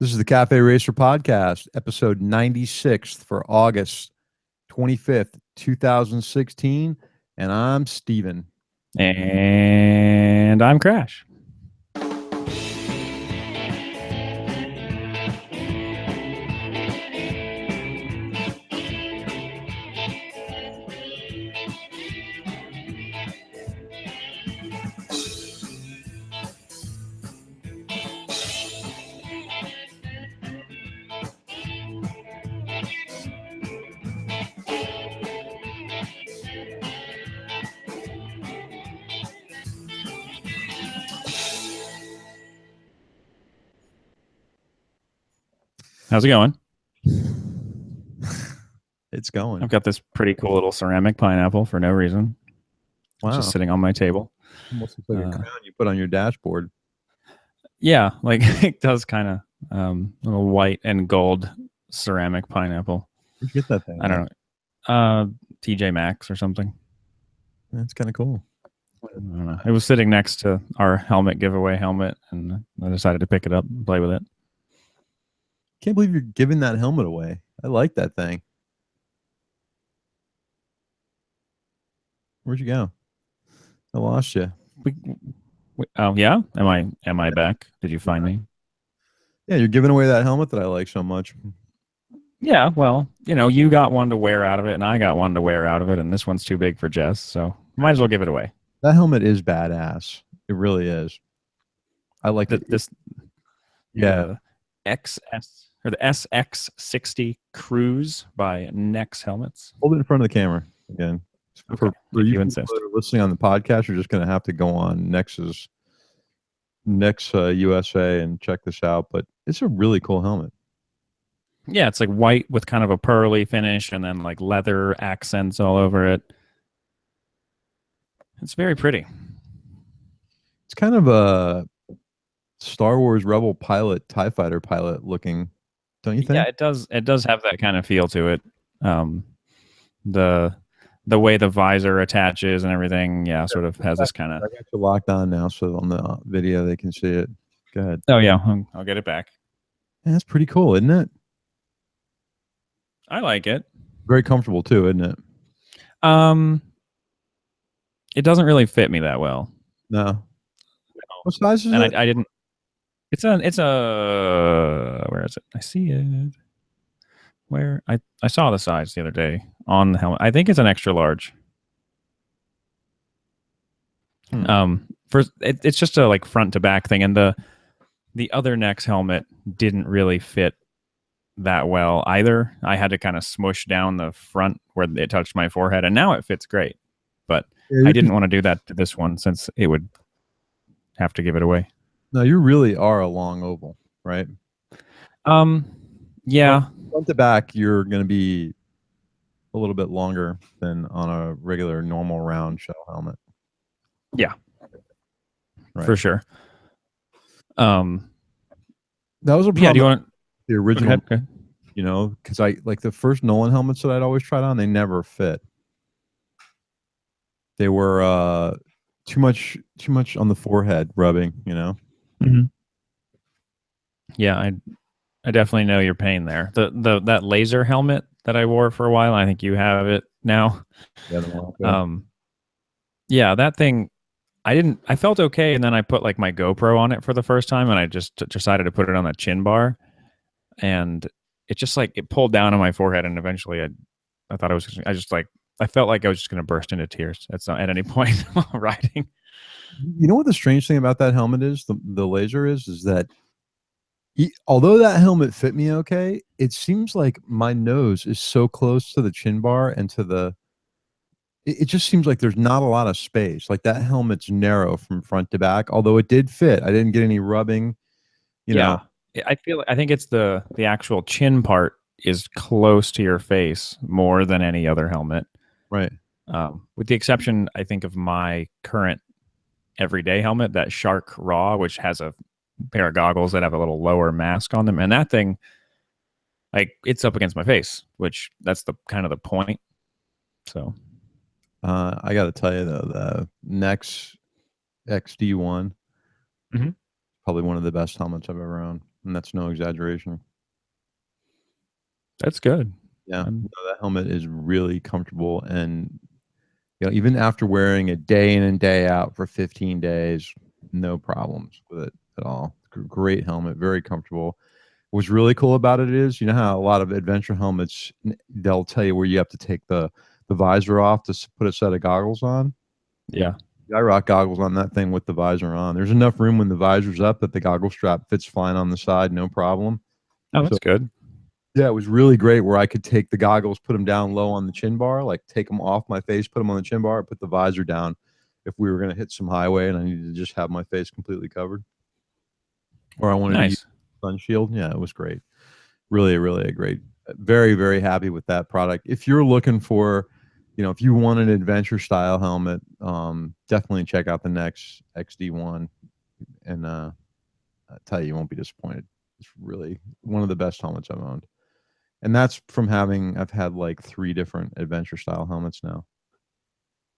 This is the Cafe Racer Podcast, episode 96 for August 25th, 2016. And I'm Steven. And I'm Crash. How's it going? It's going. I've got this pretty cool little ceramic pineapple for no reason. Wow. It's just sitting on my table. Almost looks like a crown you put on your dashboard. Yeah, like it does kind of little white and gold ceramic pineapple. Where'd you get that thing? I don't know. TJ Maxx or something. That's kind of cool. I don't know. It was sitting next to our helmet giveaway helmet, and I decided to pick it up and play with it. Can't believe you're giving that helmet away. I like that thing. Where'd you go? I lost you. Oh yeah, am I back? Did you find me? Yeah, you're giving away that helmet that I like so much. Yeah, well, you know, you got one to wear out of it, and I got one to wear out of it, and this one's too big for Jess, so might as well give it away. That helmet is badass. It really is. I like this. Yeah, XS or the SX60 Cruise by Nex Helmets. Hold it in front of the camera again. Okay. For you insist. That are listening on the podcast, you're just going to have to go on Nex USA and check this out. But it's a really cool helmet. Yeah, it's like white with kind of a pearly finish and then like leather accents all over it. It's very pretty. It's kind of a Star Wars Rebel pilot, TIE fighter pilot looking, don't you think? Yeah, it does. It does have that kind of feel to it. The way the visor attaches and everything, yeah, sort of has this kind of. I got you locked on now, so on the video they can see it. Go ahead. Oh yeah, I'll get it back. Yeah, that's pretty cool, isn't it? I like it. Very comfortable too, isn't it? It doesn't really fit me that well. No. What size is it? And I didn't. It's a. Where is it? I see it. Where I saw the size the other day on the helmet. I think it's an extra large. It's just a like front to back thing, and the other Nex helmet didn't really fit that well either. I had to kind of smush down the front where it touched my forehead, and now it fits great. But I didn't want to do that to this one since it would have to give it away. No, you really are a long oval, right? Yeah. Front to back, you're going to be a little bit longer than on a regular, normal round shell helmet. Yeah, right. For sure. That was a problem. Yeah, do you want the original? Okay. You know, because I like the first Nolan helmets that I'd always tried on, they never fit. They were too much on the forehead rubbing, you know. Mm-hmm. Yeah, I definitely know your pain there. That laser helmet that I wore for a while, I think you have it now. Yeah, that thing, I felt okay, and then I put like my GoPro on it for the first time, and I just decided to put it on the chin bar, and it just like it pulled down on my forehead, and eventually I thought I felt like I was just going to burst into tears at any point while riding. You know what the strange thing about that helmet is? The laser is that although that helmet fit me okay, it seems like my nose is so close to the chin bar and to it just seems like there's not a lot of space. Like that helmet's narrow from front to back, although it did fit. I didn't get any rubbing, you know. I think it's the actual chin part is close to your face more than any other helmet. Right. With the exception, I think, of my current everyday helmet, that Shark Raw, which has a pair of goggles that have a little lower mask on them, and that thing, like, it's up against my face, which that's the kind of the point. So I got to tell you though, the Nex XD1, probably one of the best helmets I've ever owned. and that's no exaggeration. That's good. Yeah, Um, no, that helmet is really comfortable, and even after wearing it day in and day out for 15 days, no problems with it at all. Great helmet, very comfortable. What's really cool about it is, you know how a lot of adventure helmets, they'll tell you where you have to take the visor off to put a set of goggles on. yeah. I rock goggles on that thing with the visor on. There's enough room when the visor's up that the goggle strap fits fine on the side, no problem. Oh, So that's good. yeah, it was really great where I could take the goggles, put them down low on the chin bar, like take them off my face, put them on the chin bar, put the visor down if we were going to hit some highway and I needed to just have my face completely covered, or I wanted to use Nice. sun shield. Yeah, it was great. Really, really a great, very, very happy with that product. If you're looking for, if you want an adventure style helmet, definitely check out the next XD1, and I tell you, you won't be disappointed. It's really one of the best helmets I've owned. And that's from I've had like 3 different adventure style helmets now.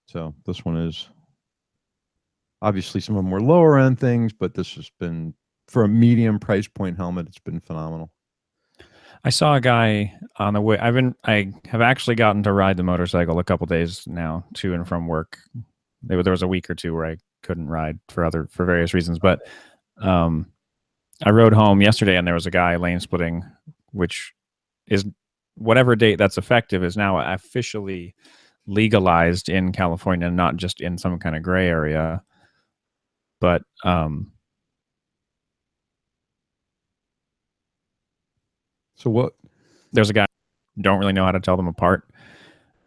So this one is obviously some of them were lower end things, but this has been, for a medium price point helmet, it's been phenomenal. I saw a guy on the way. I have actually gotten to ride the motorcycle a couple days now to and from work. There was a week or two where I couldn't ride for various reasons, but um, I rode home yesterday and there was a guy lane splitting, which is whatever date that's effective is now officially legalized in California, not just in some kind of gray area. But So what? there's a guy, don't really know how to tell them apart,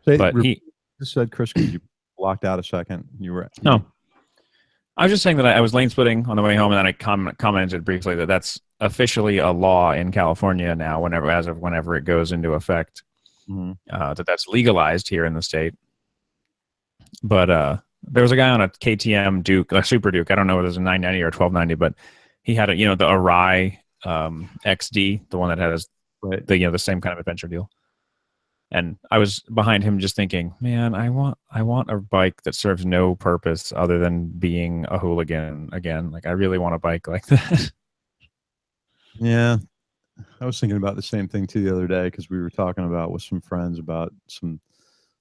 Say, but he just said, Chris, because you blocked out a second. no. I was just saying that I was lane splitting on the way home, and then I commented briefly that that's officially a law in California now. Whenever it goes into effect, that's legalized here in the state. But there was a guy on a KTM Duke, a Super Duke. I don't know whether it was a 990 or a 1290, but he had the Arai XD, the one that has right. the same kind of adventure deal. And I was behind him just thinking, man, I want a bike that serves no purpose other than being a hooligan again. Like I really want a bike like that. Yeah. I was thinking about the same thing too the other day because we were talking about with some friends about some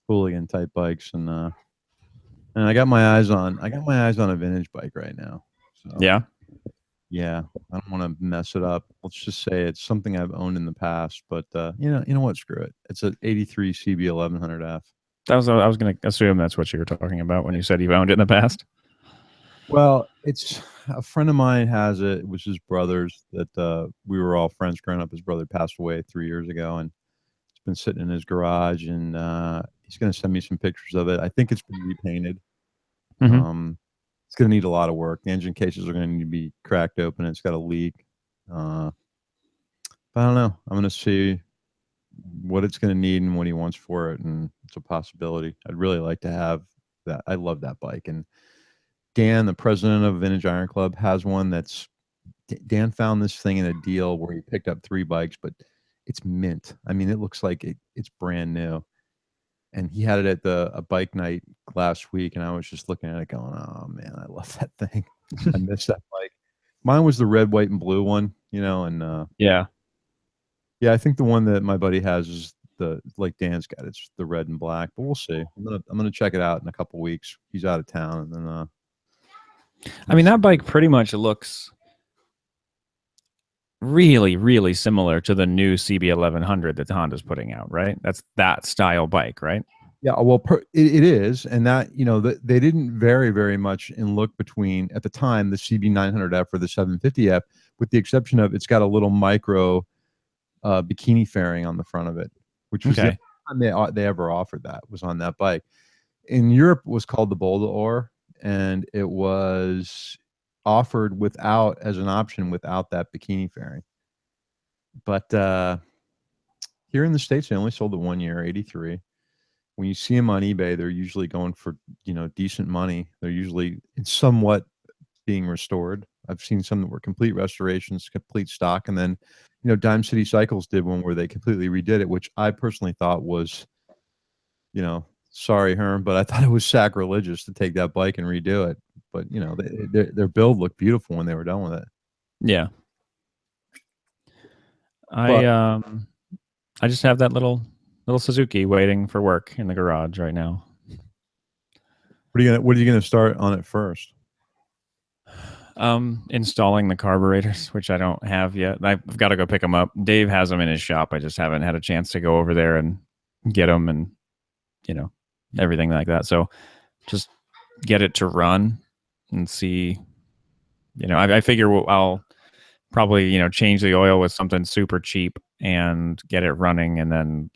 hooligan type bikes, and I got my eyes on a vintage bike right now. So Yeah. yeah, I don't want to mess it up. Let's just say it's something I've owned in the past, but you know what? Screw it. It's an '83 CB 1100F. I was going to assume that's what you were talking about when you said you've owned it in the past. Well, it's a friend of mine has it. It was his brother's that we were all friends growing up. His brother passed away 3 years ago, and it's been sitting in his garage, and he's going to send me some pictures of it. I think it's been repainted. Mm-hmm. It's going to need a lot of work. The engine cases are going to need to be cracked open. It's got a leak. But I don't know. I'm going to see what it's going to need and what he wants for it, and it's a possibility. I'd really like to have that. I love that bike. And Dan, the president of Vintage Iron Club, has one that's Dan found this thing in a deal where he picked up 3 bikes, but it's mint. I mean, it looks like it's brand new. And he had it at a bike night last week, and I was just looking at it going, oh man, I love that thing. I miss that bike. Mine was the red, white, and blue one, and Yeah. yeah, I think the one that my buddy has is the like Dan's got. It's the red and black, but we'll see. I'm gonna check it out in a couple weeks. He's out of town, and then I mean, that bike pretty much looks really, really similar to the new CB 1100 that Honda's putting out, right? That's that style bike, right? yeah, well, it is, and that they didn't vary very much in look between at the time the CB 900F or the 750F, with the exception of it's got a little micro bikini fairing on the front of it, which was the Okay. only time they ever offered that was on that bike. In Europe, it was called the Boulder, and it was offered without as an option without that bikini fairing. But here in the States, they only sold it 1 year, 83. When you see them on eBay, they're usually going for decent money. They're usually somewhat being restored. I've seen some that were complete restorations, complete stock, and then Dime City Cycles did one where they completely redid it, which I personally thought was, sorry, Herm, but I thought it was sacrilegious to take that bike and redo it. But their build looked beautiful when they were done with it. Yeah. I But I just have that little Suzuki waiting for work in the garage right now. what are you gonna start on it first? Installing the carburetors, which I don't have yet. I've got to go pick them up. Dave has them in his shop. I just haven't had a chance to go over there and get them and, you know, everything like that. So just get it to run and see. I figure I'll probably, change the oil with something super cheap and get it running, and then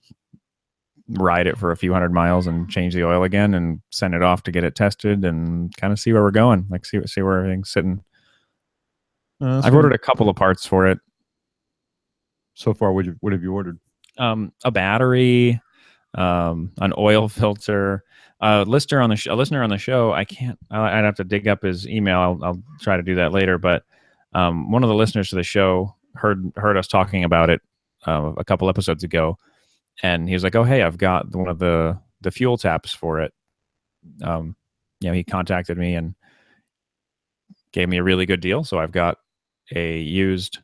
ride it for a few hundred miles and change the oil again and send it off to get it tested and kind of see where we're going. Like see where everything's sitting. That's I've gonna ordered a couple of parts for it. so far. What have you ordered? A battery, an oil filter. A listener on the show. I can't. I'd have to dig up his email. I'll try to do that later. But one of the listeners to the show heard us talking about it a couple episodes ago, and he was like, "Oh, hey, I've got one of the fuel taps for it." Um, he contacted me and gave me a really good deal. So I've got a used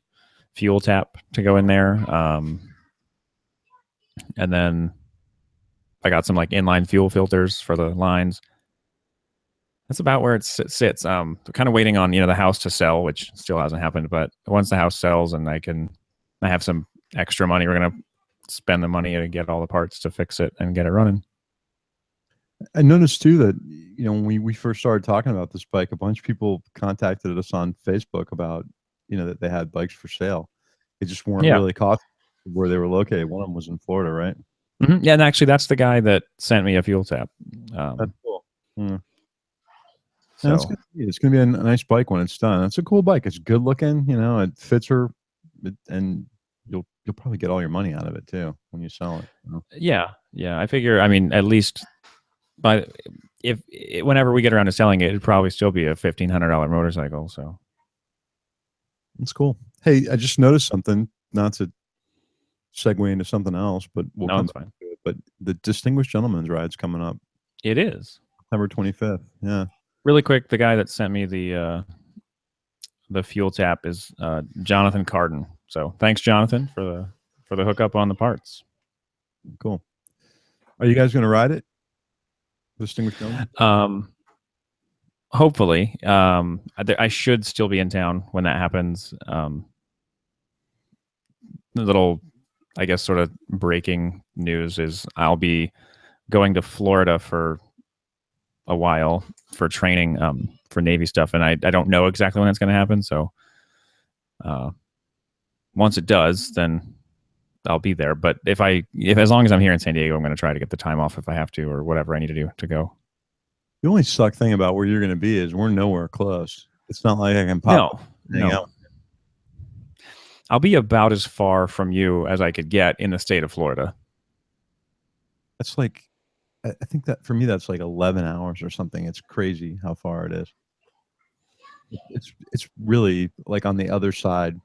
fuel tap to go in there, and then I got some like inline fuel filters for the lines. That's about where it sits. Kind of waiting on the house to sell, which still hasn't happened. But once the house sells and I have some extra money, we're gonna spend the money to get all the parts to fix it and get it running. I noticed too that when we first started talking about this bike, a bunch of people contacted us on Facebook about that they had bikes for sale. They just weren't Yeah, really caught where they were located. One of them was in Florida, right? yeah. And actually, that's the guy that sent me a fuel tap. That's cool. Yeah. And So it's gonna be a nice bike when it's done. It's a cool bike. It's good looking. It fits her, and you'll probably get all your money out of it too when you sell it. yeah. I figure. I mean, at least but if whenever we get around to selling it, it'd probably still be a $1,500 motorcycle. So It's cool. Hey, I just noticed something. Not to segue into something else, but we'll no, come it's back fine. to it. But the Distinguished Gentleman's Ride's coming up It is. September 25th. Yeah. Really quick, the guy that sent me the fuel tap is Jonathan Carden. So thanks, Jonathan, for the hookup on the parts. Cool. Are you guys going to ride it? Distinguished Gentleman? Hopefully, I should still be in town when that happens. The little, I guess, sort of breaking news is I'll be going to Florida for a while for training for Navy stuff, and I don't know exactly when that's going to happen. So once it does, then I'll be there. But if as long as I'm here in San Diego, I'm going to try to get the time off if I have to, or whatever I need to do to go. The only suck thing about where you're going to be is we're nowhere close. It's not like I can pop up and hang out. I'll be about as far from you as I could get in the state of Florida. That's like, I think that for me, that's like 11 hours or something. It's crazy how far it is. It's really like on the other side,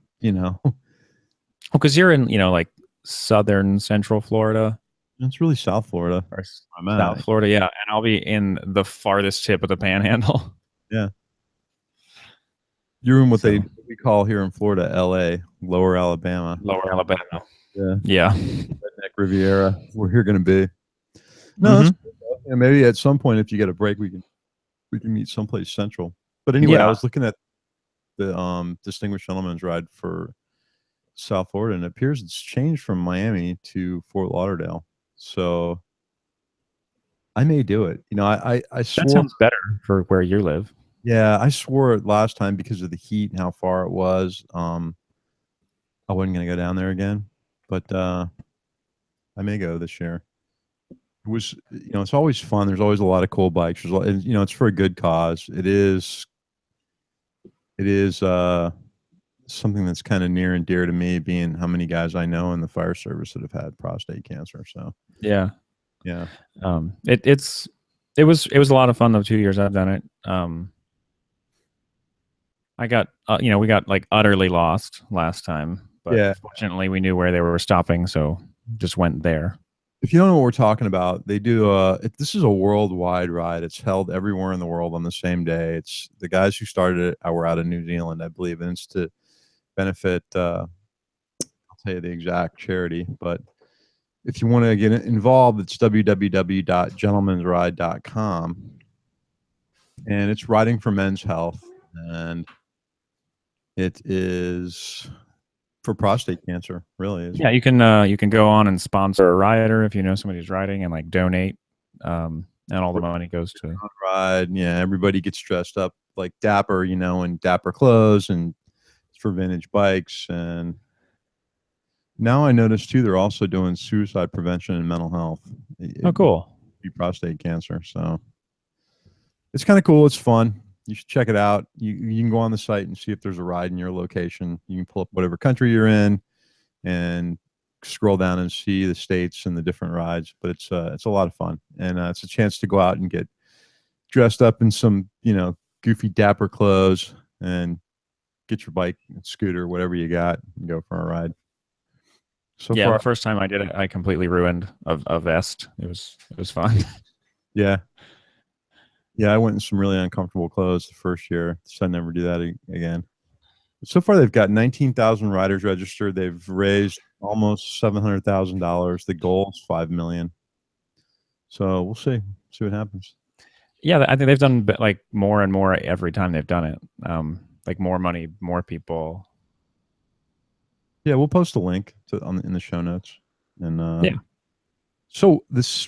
Because you're in, like southern central Florida. It's really South Florida. Or South Florida, yeah. And I'll be in the farthest tip of the panhandle. Yeah. You're in what we call here in Florida, LA, Lower Alabama. Lower Alabama. Yeah. Redneck Riviera, where you're going to be. No, that's cool. Maybe at some point, if you get a break, we can meet someplace central. But anyway, I was looking at the Distinguished Gentleman's Ride for South Florida, and it appears it's changed from Miami to Fort Lauderdale. So I may do it. I swore that sounds better for where you live. Yeah, I swore it last time because of the heat and how far it was. I wasn't gonna go down there again, but I may go this year. It was, it's always fun. There's always a lot of cool bikes. And, it's for a good cause. It is something that's kind of near and dear to me, being how many guys I know in the fire service that have had prostate cancer. So yeah. It was a lot of fun the 2 years I've done it. I got we got like utterly lost last time, but fortunately we knew where they were stopping, so just went there. If you don't know what we're talking about, they do this is a worldwide ride. It's held everywhere in the world on the same day. It's the guys who started it were out of New Zealand, I believe, and it's to benefit what's tell you the exact charity, but if you want to get involved, it's www.gentlemansride.com, and it's riding for men's health, and it is for prostate cancer. Really is. Yeah, you can go on and sponsor a rider if you know somebody who's riding and like donate, and all the money goes to ride. Yeah, everybody gets dressed up like dapper, in dapper clothes, and it's for vintage bikes. And now I notice too, they're also doing suicide prevention and mental health. Oh, cool. Prostate cancer. So it's kind of cool. It's fun. You should check it out. You can go on the site and see if there's a ride in your location. You can pull up whatever country you're in and scroll down and see the states and the different rides. But it's a lot of fun, and it's a chance to go out and get dressed up in some goofy dapper clothes and get your bike, scooter, whatever you got, and go for a ride. So yeah, far, the first time I did it, I completely ruined a vest. It was fun. yeah, I went in some really uncomfortable clothes the first year, so I never do that again. So far, they've got 19,000 riders registered. They've raised almost $700,000. The goal is $5 million. So we'll see what happens. Yeah, I think they've done like more and more every time they've done it. Like more money, more people. Yeah, we'll post a link in the show notes. And yeah. So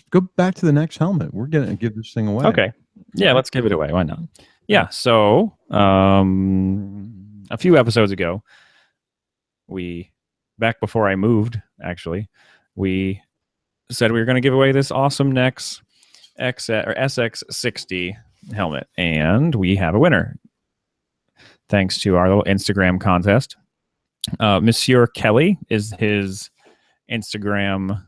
go back to the next helmet. We're gonna give this thing away. Okay. Yeah, let's give it away. Why not? Yeah. So a few episodes ago, back before I moved, actually, we said we were going to give away this awesome Nex SX60 helmet, and we have a winner. Thanks to our little Instagram contest. Monsieur Kelly is his Instagram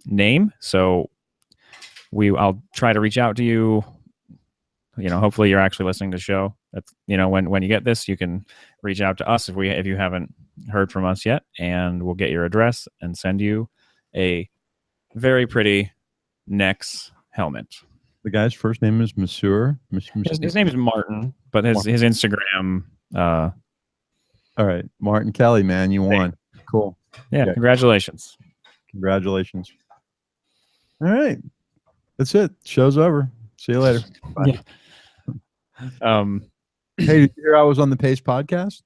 name. So I'll try to reach out to you. Hopefully you're actually listening to the show. That's when you get this, you can reach out to us if you haven't heard from us yet, and we'll get your address and send you a very pretty Nex helmet. The guy's first name is Monsieur. His name is Martin, but his Instagram. All right, Martin Kelly, man, you won. Cool. Yeah, okay. Congratulations. All right, that's it. Show's over. See you later. Bye. Yeah. Hey, did you hear I was on the Pace podcast?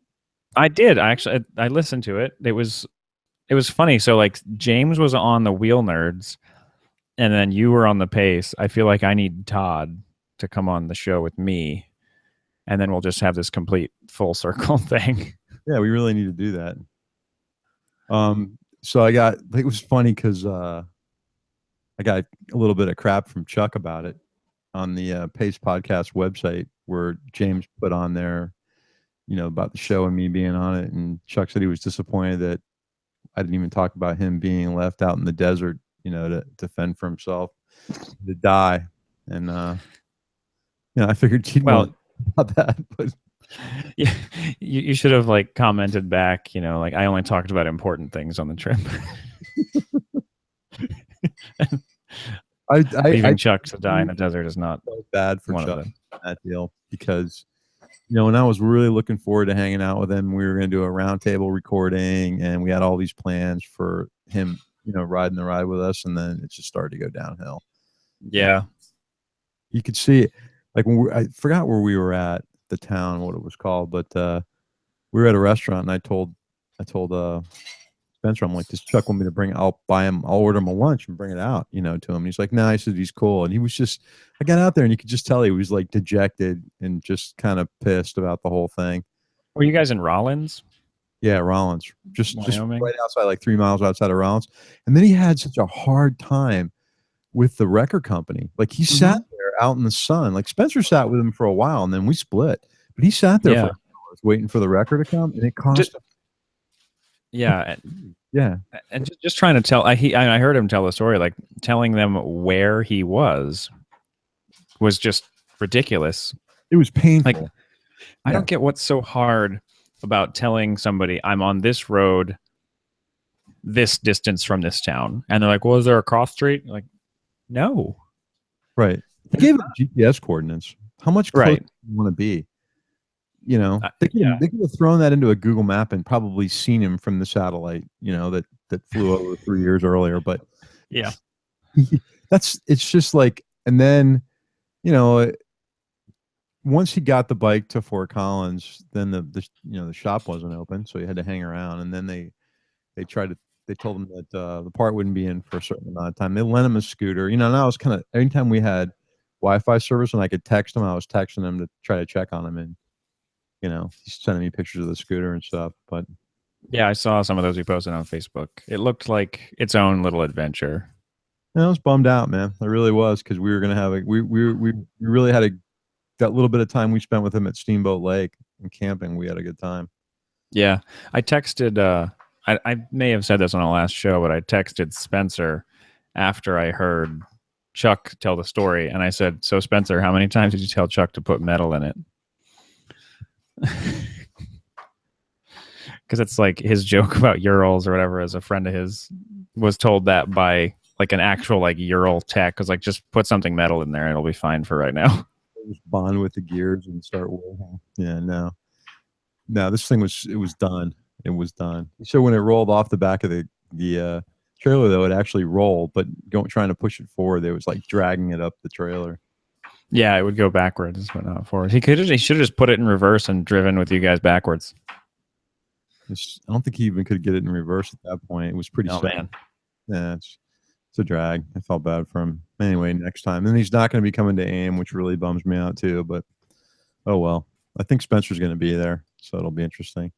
I did. I listened to it. It was funny. So like James was on the Wheel Nerds, and then you were on the Pace. I feel like I need Todd to come on the show with me, and then we'll just have this complete full circle thing. Yeah, we really need to do that. So it was funny because I got a little bit of crap from Chuck about it on the Pace podcast website, where James put on there, about the show and me being on it. And Chuck said he was disappointed that I didn't even talk about him being left out in the desert, to fend for himself, to die. And, I figured he'd want about that, but yeah, you should have like commented back, like I only talked about important things on the trip. Leaving Chuck to die in the desert is not so bad for one Chuck of them. that deal, because when I was really looking forward to hanging out with him, we were going to do a roundtable recording, and we had all these plans for him, riding the ride with us, and then it just started to go downhill. Yeah, you could see it. Like I forgot where we were at, the town, what it was called, but we were at a restaurant, and I told Spencer, I'm like, does Chuck want me to I'll order him a lunch and bring it out, to him. And he's like, no, he said he's cool. And he was just, I got out there and you could just tell he was like dejected and just kind of pissed about the whole thing. Were you guys in Rollins? Yeah, Rollins, just Wyoming? right outside, like 3 miles outside of Rollins. And then he had such a hard time with the record company. Like he sat there out in the sun. Like Spencer sat with him for a while, and then we split. But he sat there for hours waiting for the record to come, and it cost him. Yeah. Yeah. And just trying to tell, I heard him tell the story, like telling them where he was just ridiculous. It was painful. Like, I don't get what's so hard about telling somebody I'm on this road, this distance from this town. And they're like, well, is there a cross street? Like, no. Right. He gave him GPS coordinates. How much closer do you want to be? You know, Yeah. they could have thrown that into a Google map and probably seen him from the satellite, you know, that flew over 3 years earlier. But Yeah. it's just like, and then, you know, once he got the bike to Fort Collins, then the shop wasn't open, so he had to hang around. And then they tried to they told him that the part wouldn't be in for a certain amount of time. They lent him a scooter, you know. And I was kind of anytime we had Wi-Fi service and I could text him, I was texting him to try to check on him, and you know, he's sending me pictures of the scooter and stuff. But Yeah, I saw some of those you posted on Facebook. It looked like its own little adventure. I was bummed out, man. I really was because we were gonna have a we really had a that little bit of time we spent with him at Steamboat Lake and camping. We had a good time. Yeah. I texted I may have said this on the last show, but I texted Spencer after I heard Chuck tell the story, and I said, "So Spencer, how many times did you tell Chuck to put metal in it?" Because it's like his joke about Urals or whatever. As a friend of his was told that by like an actual like Ural tech, was like, just put something metal in there, and it'll be fine for right now. Just bond with the gears and start working. Yeah, no, this thing was done. It was done. So when it rolled off the back of the trailer, though, it actually rolled, but trying to push it forward, it was like dragging it up the trailer. Yeah, it would go backwards, but not forward. He should have just put it in reverse and driven with you guys backwards. I don't think he even could get it in reverse at that point. It was pretty Oh stuck. man. Yeah, it's a drag. I felt bad for him. Anyway, next time. And he's not going to be coming to AIM, which really bums me out too. But oh well. I think Spencer's going to be there, so it'll be interesting.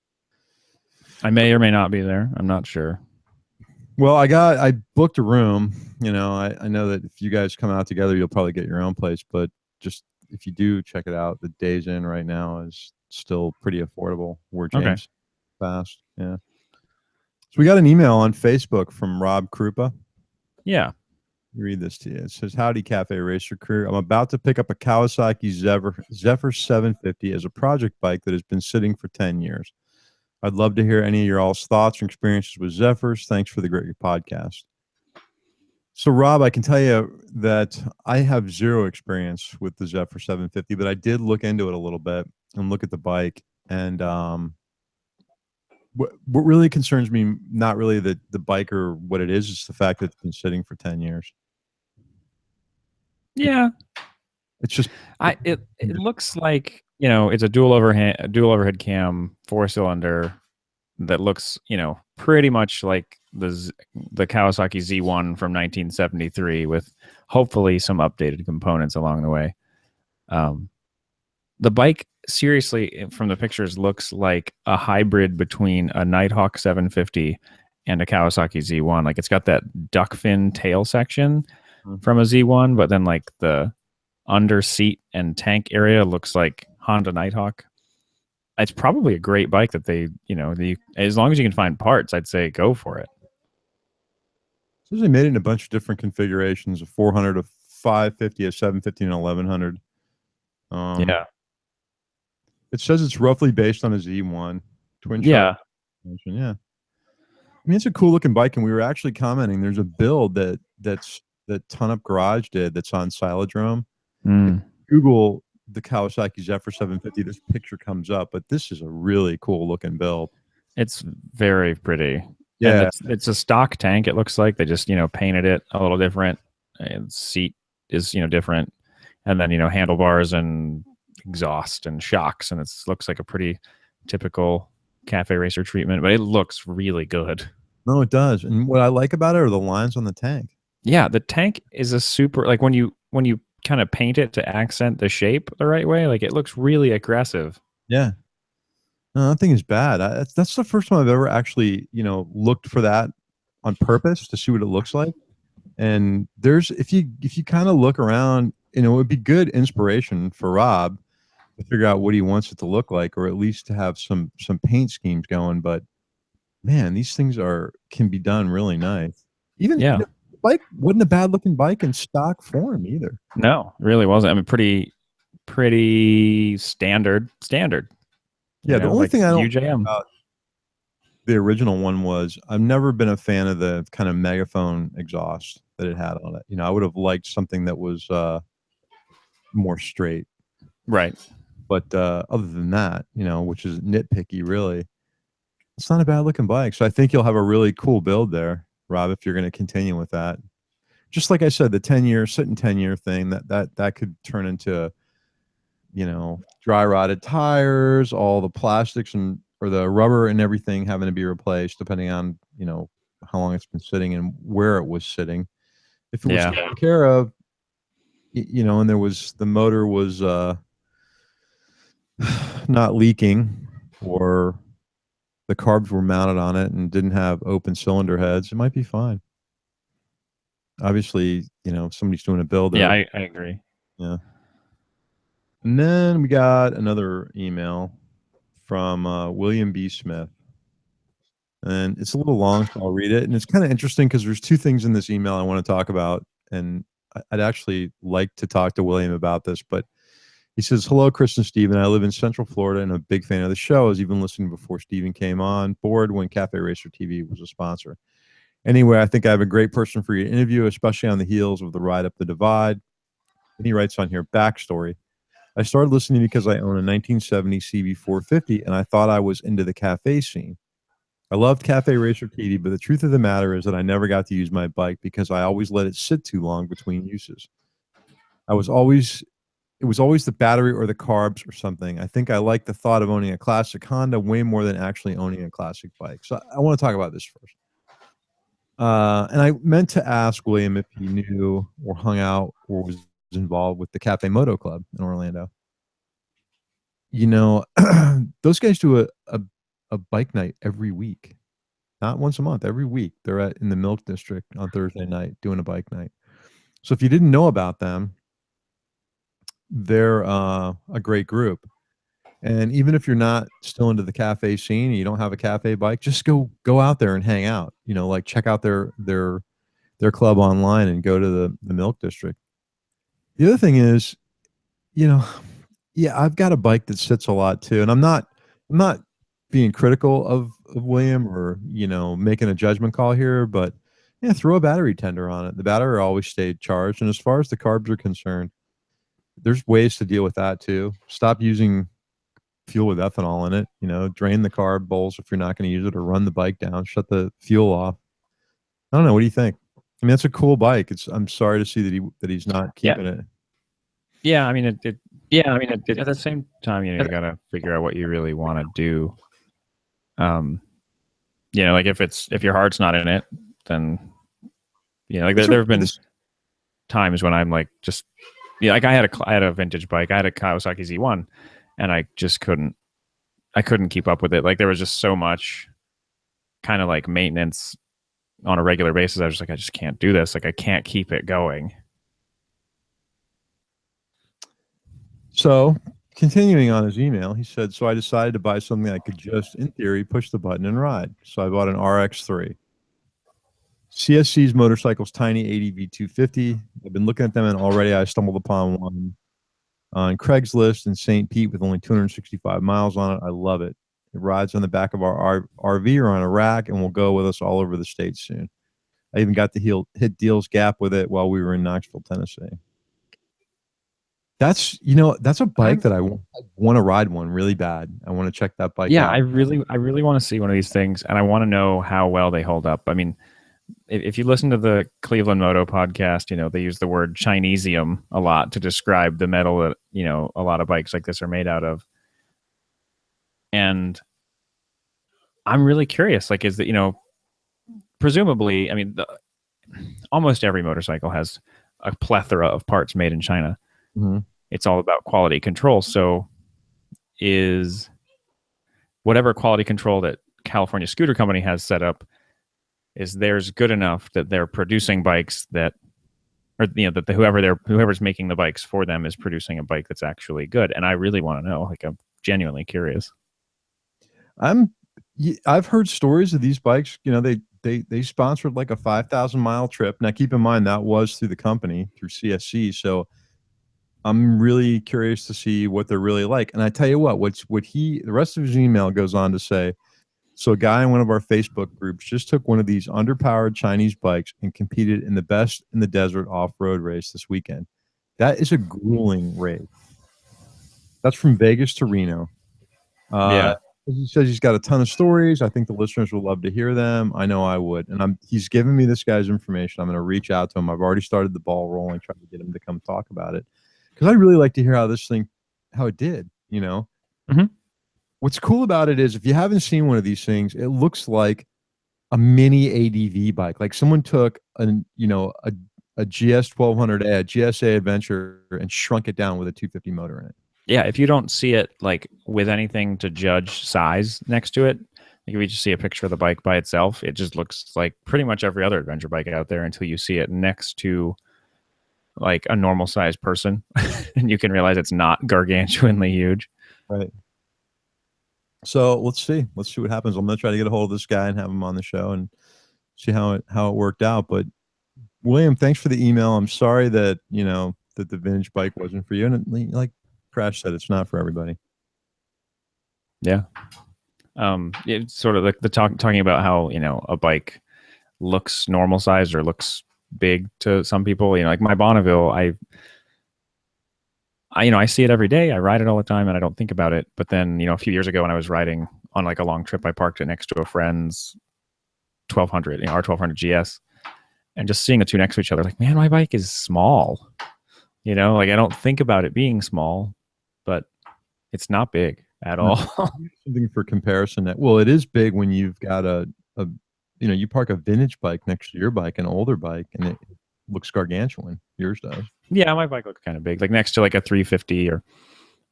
I may or may not be there. I'm not sure. Well, I booked a room. You know, I know that if you guys come out together, you'll probably get your own place. But just if you do check it out, the Days Inn right now is still pretty affordable. Where James fast, yeah. So we got an email on Facebook from Rob Krupa. Yeah. Read this to you. It says, "Howdy, Cafe Racer crew. I'm about to pick up a Kawasaki Zephyr 750 as a project bike that has been sitting for 10 years. I'd love to hear any of your all's thoughts and experiences with Zephyrs. Thanks for the great podcast." So, Rob, I can tell you that I have zero experience with the Zephyr 750, but I did look into it a little bit and look at the bike. And what really concerns me, not really the bike or what it is the fact that it's been sitting for 10 years. Yeah. It's just It looks like, you know, it's a dual overhead cam 4-cylinder that looks, you know, pretty much like the Kawasaki Z1 from 1973 with hopefully some updated components along the way. The bike, seriously, from the pictures, looks like a hybrid between a Nighthawk 750 and a Kawasaki Z1. Like, it's got that duck fin tail section from a Z1, but then like the under seat and tank area looks like Honda Nighthawk. It's probably a great bike that they, you know, as long as you can find parts, I'd say go for it. So they made it in a bunch of different configurations: a 400, a 550, a 750, and 1100. Yeah. It says it's roughly based on a Z1 twin Yeah. shot. Yeah. I mean, it's a cool looking bike, and we were actually commenting. There's a build that Ton Up Garage did that's on Silodrome. Google the Kawasaki Zephyr 750. This picture comes up, but this is a really cool looking build. It's very pretty. Yeah, and it's a stock tank. It looks like they just, you know, painted it a little different. And seat is, you know, different, and then, you know, handlebars and exhaust and shocks, and it looks like a pretty typical Cafe Racer treatment, but it looks really good. No, it does. And what I like about it are the lines on the tank. Yeah, the tank is a super, like, when you kind of paint it to accent the shape the right way, like, it looks really aggressive. Yeah. No, that thing is bad. That's the first time I've ever actually, you know, looked for that on purpose to see what it looks like. And there's if you kind of look around, you know, it would be good inspiration for Rob to figure out what he wants it to look like, or at least to have some paint schemes going. But man, these things can be done really nice. Even Yeah. You know, the bike wasn't a bad looking bike in stock form either. No, it really wasn't. I mean, pretty standard. Yeah, the only like thing I don't like UJM. about the original one was I've never been a fan of the kind of megaphone exhaust that it had on it. You know, I would have liked something that was more straight. Right. But other than that, which is nitpicky, really, it's not a bad looking bike. So I think you'll have a really cool build there, Rob, if you're going to continue with that. Just like I said, the 10-year, sitting 10-year thing, that could turn into, dry rotted tires, all the plastics and or the rubber and everything having to be replaced, depending on, how long it's been sitting and where it was sitting. If it was Yeah. taken care of, and the motor was not leaking, or the carbs were mounted on it and didn't have open cylinder heads, it might be fine. Obviously, if somebody's doing a build. Yeah, I agree. Yeah. And then we got another email from William B. Smith. And it's a little long, so I'll read it. And it's kind of interesting because there's two things in this email I want to talk about. And I'd actually like to talk to William about this. But he says, "Hello, Chris and Steven. I live in Central Florida and I'm a big fan of the show. I was even listening before Steven came on board when Cafe Racer TV was a sponsor. Anyway, I think I have a great person for you to interview, especially on the heels of the ride up the divide." And he writes on here, backstory. "I started listening because I own a 1970 CB450 and I thought I was into the cafe scene. I loved Cafe Racer TV, but the truth of the matter is that I never got to use my bike because I always let it sit too long between uses. I was always It was always the battery or the carbs or something. I think I like the thought of owning a classic Honda way more than actually owning a classic bike." So I want to talk about this first. And I meant to ask William if he knew or hung out or was involved with the Cafe Moto Club in Orlando. Those guys do a bike night every week, not once a month, every week. They're in the Milk District on Thursday night doing a bike night. So if you didn't know about them, they're a great group. And even if you're not still into the cafe scene and you don't have a cafe bike, just go out there and hang out. Like check out their club online and go to the Milk District. The other thing is, you know, yeah, I've got a bike that sits a lot too, and I'm not being critical of William or making a judgment call here, but yeah, throw a battery tender on it. The battery always stayed charged, and as far as the carbs are concerned, there's ways to deal with that too. Stop using fuel with ethanol in it. Drain the carb bowls if you're not going to use it, or run the bike down. Shut the fuel off. I don't know. What do you think? I mean, that's a cool bike. I'm sorry to see that he's not keeping it. Yeah, I mean, at the same time, you gotta figure out what you really want to do. Like if your heart's not in it, then like there have been times when I'm like just like I had a vintage bike. I had a Kawasaki Z1, and I just couldn't keep up with it. Like there was just so much kind of like maintenance on a regular basis. I was just like, I just can't do this. Like I can't keep it going. So, continuing on his email, he said, "So I decided to buy something I could just, in theory, push the button and ride. So I bought an RX-3. CSC's motorcycle's tiny 80 V250. I've been looking at them, and already I stumbled upon one on Craigslist in St. Pete with only 265 miles on it. I love it. It rides on the back of our RV or on a rack and will go with us all over the state soon. I even got to hit Deals Gap with it while we were in Knoxville, Tennessee." That's a bike that I want to ride one really bad. I want to check that bike out. I really want to see one of these things, and I want to know how well they hold up. I mean, if you listen to the Cleveland Moto podcast, they use the word Chinesium a lot to describe the metal that a lot of bikes like this are made out of. And I'm really curious. Like, is that presumably, I mean, almost every motorcycle has a plethora of parts made in China. Mm-hmm. It's all about quality control. So is whatever quality control that California Scooter Company has set up, is theirs good enough that they're producing bikes that, or that whoever's making the bikes for them is producing a bike that's actually good? And I really want to know. Like, I'm genuinely curious. I've heard stories of these bikes. They sponsored like a 5,000-mile trip. Now, keep in mind that was through the company, through CSC. So I'm really curious to see what they're really like. And I tell you what the rest of his email goes on to say, "So a guy in one of our Facebook groups just took one of these underpowered Chinese bikes and competed in the best in the desert off-road race this weekend. That is a grueling race." That's from Vegas to Reno. Uh, Yeah. he says he's got a ton of stories. I think the listeners would love to hear them. I know I would. And he's given me this guy's information. I'm going to reach out to him. I've already started the ball rolling, trying to get him to come talk about it. Because I really like to hear how it did, you know? Mhm. What's cool about it is if you haven't seen one of these things, it looks like a mini ADV bike. Like someone took a GS 1200A, a GSA Adventure, and shrunk it down with a 250 motor in it. Yeah, if you don't see it like with anything to judge size next to it, like if you just see a picture of the bike by itself, it just looks like pretty much every other adventure bike out there until you see it next to like a normal sized person and you can realize it's not gargantuanly huge. Right. So let's see. Let's see what happens. I'm gonna try to get a hold of this guy and have him on the show and see how it worked out. But William, thanks for the email. I'm sorry that that the vintage bike wasn't for you. And like Crash said, it's not for everybody. Yeah. It's sort of like talking about how, a bike looks normal sized or looks big to some people, like my Bonneville, I see it every day. I ride it all the time and I don't think about it. But then, a few years ago when I was riding on like a long trip, I parked it next to a friend's 1200, R1200 GS, and just seeing the two next to each other, like, man, my bike is small. Like I don't think about it being small, but it's not big at all. Something for comparison that, well, it is big when you've got a you park a vintage bike next to your bike, an older bike, and it looks gargantuan. Yours does. Yeah, my bike looks kind of big, like next to like a 350 or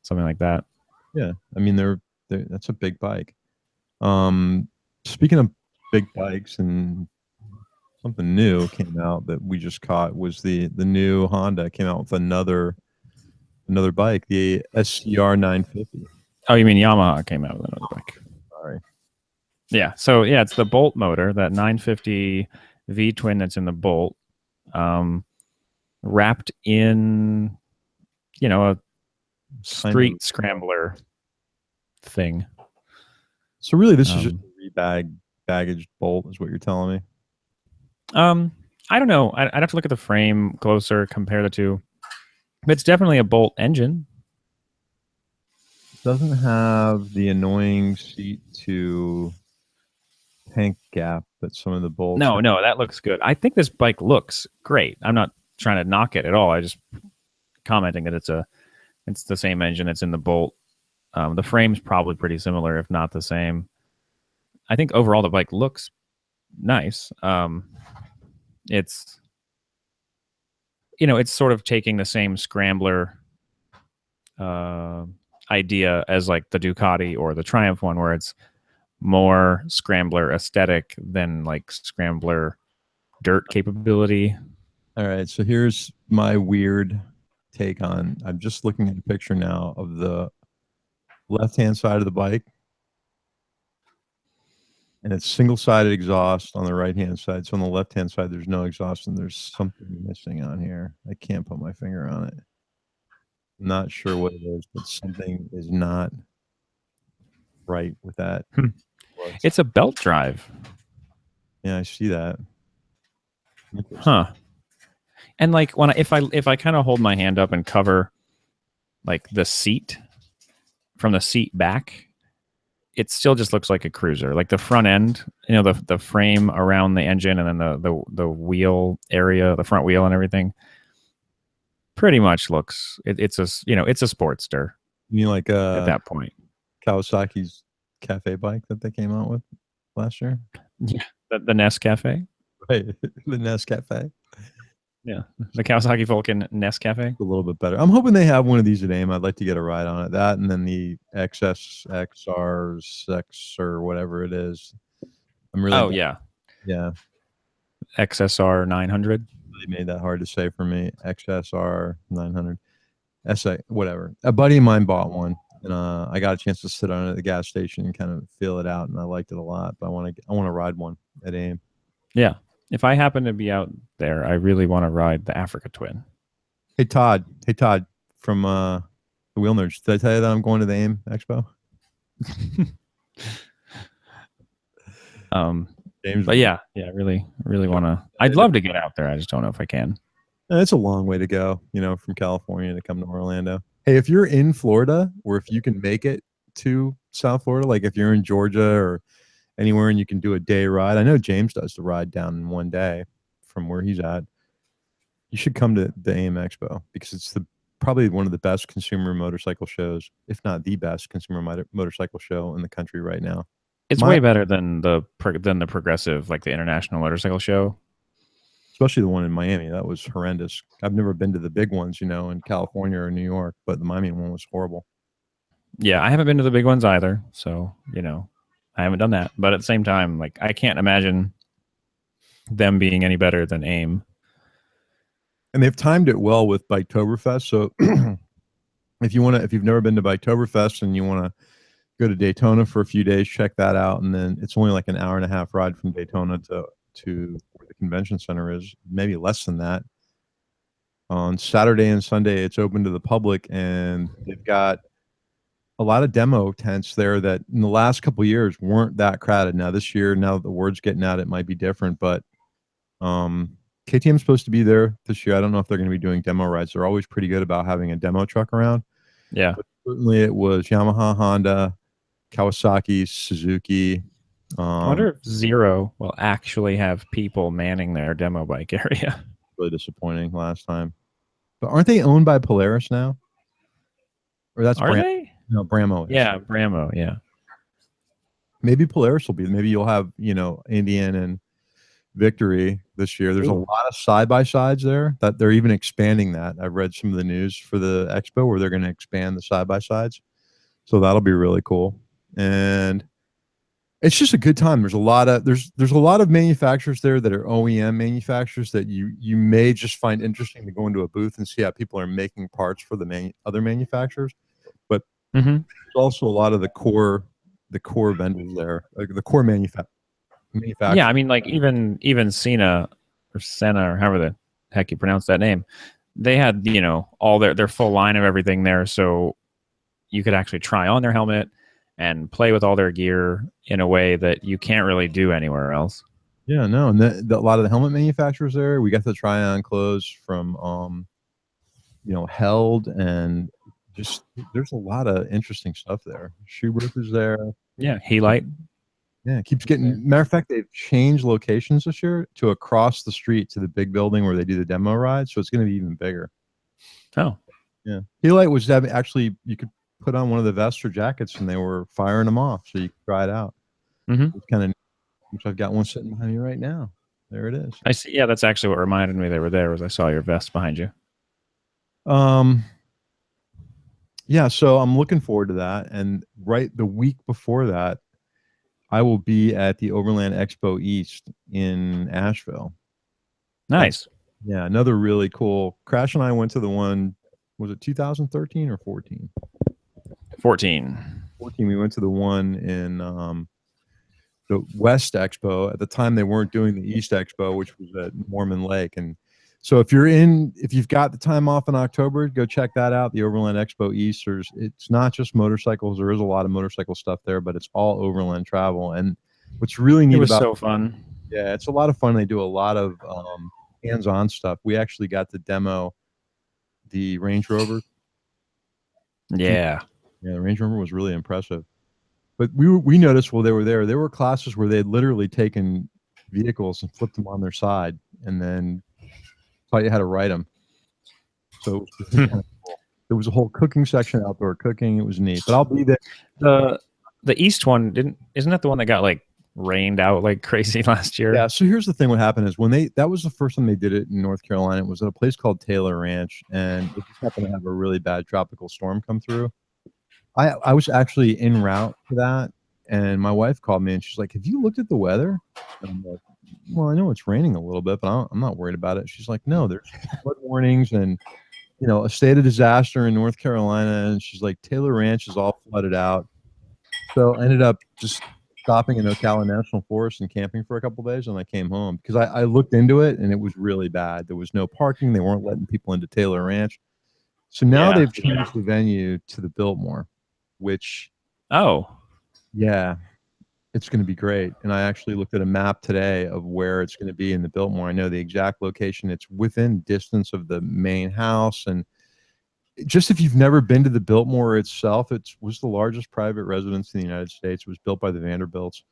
something like that. Yeah, I mean that's a big bike. Speaking of big bikes, and something new came out that we just caught was the new Honda came out with another bike, the SCR 950. Oh, you mean Yamaha came out with another bike? Sorry. Yeah. So yeah, it's the Bolt motor, that 950 V twin that's in the Bolt, wrapped in, a street scrambler thing. So really, this is just a baggage Bolt, is what you're telling me. I don't know. I'd have to look at the frame closer, compare the two. But it's definitely a Bolt engine. Doesn't have the annoying seat to tank gap that some of the Bolts No, have. no, that looks good. I think this bike looks great. I'm not trying to knock it at all. I just commenting that it's the same engine that's in the Bolt. The frame's probably pretty similar, if not the same. I think overall the bike looks nice. It's it's sort of taking the same scrambler idea as like the Ducati or the Triumph one, where it's more scrambler aesthetic than like scrambler dirt capability. All right, so here's my weird take on. I'm just looking at a picture now of the left-hand side of the bike, and it's single-sided exhaust on the right-hand side. So on the left-hand side, there's no exhaust, and there's something missing on here. I can't put my finger on it. I'm not sure what it is, but something is not right with that. It's a belt drive. Yeah, I see that. Huh. And like when if I kind of hold my hand up and cover like the seat from the seat back, it still just looks like a cruiser. Like the front end, the frame around the engine, and then the wheel area, the front wheel and everything, pretty much looks it's a Sportster. You mean like at that point, Kawasaki's cafe bike that they came out with last year? Yeah, the Nescafe. Right, the Nescafe. Yeah, the Kawasaki Vulcan Nescafe. A little bit better. I'm hoping they have one of these at AIM. I'd like to get a ride on it. That, and then the XSR6 or whatever it is. I'm really. Oh yeah. XSR 900. They made that hard to say for me. XSR 900. SA, whatever. A buddy of mine bought one, and I got a chance to sit on it at the gas station and kind of feel it out, and I liked it a lot. But I want to ride one at AIM. Yeah. If I happen to be out there, I really want to ride the Africa Twin. Hey Todd from the Wheel Nerds. Did I tell you that I'm going to the AIM Expo? James, but yeah, really want to. I'd love to get out there. I just don't know if I can. It's a long way to go, from California to come to Orlando. Hey, if you're in Florida, or if you can make it to South Florida, like if you're in Georgia or anywhere and you can do a day ride, I know James does the ride down in one day from where he's at. You should come to the AM Expo because it's the probably one of the best consumer motorcycle shows, if not the best consumer motorcycle show in the country right now. It's My way better than the progressive, like the International Motorcycle Show. Especially the one in Miami, that was horrendous. I've never been to the big ones, in California or New York, but the Miami one was horrible. Yeah, I haven't been to the big ones either, so I haven't done that. But at the same time, like I can't imagine them being any better than AIM. And they've timed it well with Biketoberfest. So if you've never been to Biketoberfest and you want to go to Daytona for a few days, check that out. And then it's only like an hour and a half ride from Daytona to where the convention center is, maybe less than that. On Saturday and Sunday, it's open to the public, and they've got a lot of demo tents there that in the last couple of years weren't that crowded. Now this year, now that the word's getting out, it might be different, but KTM's supposed to be there this year. I don't know if they're going to be doing demo rides. They're always pretty good about having a demo truck around. Yeah. But certainly it was Yamaha, Honda, Kawasaki, Suzuki. I wonder if Zero will actually have people manning their demo bike area. Really disappointing last time. But aren't they owned by Polaris now? Or that's Are they? No, Bramo is. Yeah, Bramo. Yeah. Maybe Polaris will be. Maybe you'll have, Indian and Victory this year. There's a lot of side-by-sides there that they're even expanding that. I've read some of the news for the expo where they're going to expand the side-by-sides. So that'll be really cool. And it's just a good time. There's a lot of manufacturers there that are OEM manufacturers that you may just find interesting to go into a booth and see how people are making parts for the other manufacturers. But there's also a lot of the core vendors there, like the core manufacturers. Yeah, I mean, like even Senna or however the heck you pronounce that name, they had all their full line of everything there, so you could actually try on their helmet and play with all their gear in a way that you can't really do anywhere else. Yeah, no, and a lot of the helmet manufacturers there, we got to try on clothes from Held, and just there's a lot of interesting stuff there. Schuberth is there. Yeah, Helite. Yeah, it keeps getting. Matter of fact, they've changed locations this year to across the street to the big building where they do the demo ride, so it's going to be even bigger. Oh, yeah. Helite was actually you could put on one of the vests or jackets, and they were firing them off, so you could try it out. It's kind of, which I've got one sitting behind me right now. There it is. I see. Yeah, that's actually what reminded me they were there. Was I saw your vest behind you. Yeah, so I'm looking forward to that, and right the week before that, I will be at the Overland Expo East in Asheville. Nice. Yeah, another really cool. Crash and I went to the one, was it 2013 or 14? 14. 14. We went to the one in the West Expo. At the time, they weren't doing the East Expo, which was at Mormon Lake. And so if you've got the time off in October, go check that out. The Overland Expo East. It's not just motorcycles. There is a lot of motorcycle stuff there, but it's all overland travel. And what's really neat about it was so fun. Yeah, it's a lot of fun. They do a lot of hands-on stuff. We actually got to demo the Range Rover. Yeah. Yeah, the Range Rover was really impressive. But we noticed while they were there were classes where they had literally taken vehicles and flipped them on their side and then taught you how to ride them. So it was kind of cool. There was a whole cooking section, outdoor cooking. It was neat. But I'll be there. The East one isn't that the one that got like rained out like crazy last year? Yeah. So here's the thing: what happened is that was the first time they did it in North Carolina. It was at a place called Taylor Ranch, and it just happened to have a really bad tropical storm come through. I was actually en route to that, and my wife called me and she's like, "Have you looked at the weather?" And I'm like, "Well, I know it's raining a little bit, but I'm not worried about it." She's like, "No, there's flood warnings and a state of disaster in North Carolina." And she's like, "Taylor Ranch is all flooded out." So I ended up just stopping in Ocala National Forest and camping for a couple of days, and I came home because I looked into it and it was really bad. There was no parking. They weren't letting people into Taylor Ranch. So now they've changed the venue to the Biltmore, which yeah, it's going to be great. And I actually looked at a map today of where it's going to be in the Biltmore. I know the exact location. It's within distance of the main house, and just if you've never been to the Biltmore itself, it was the largest private residence in the United States. It was built by the Vanderbilts.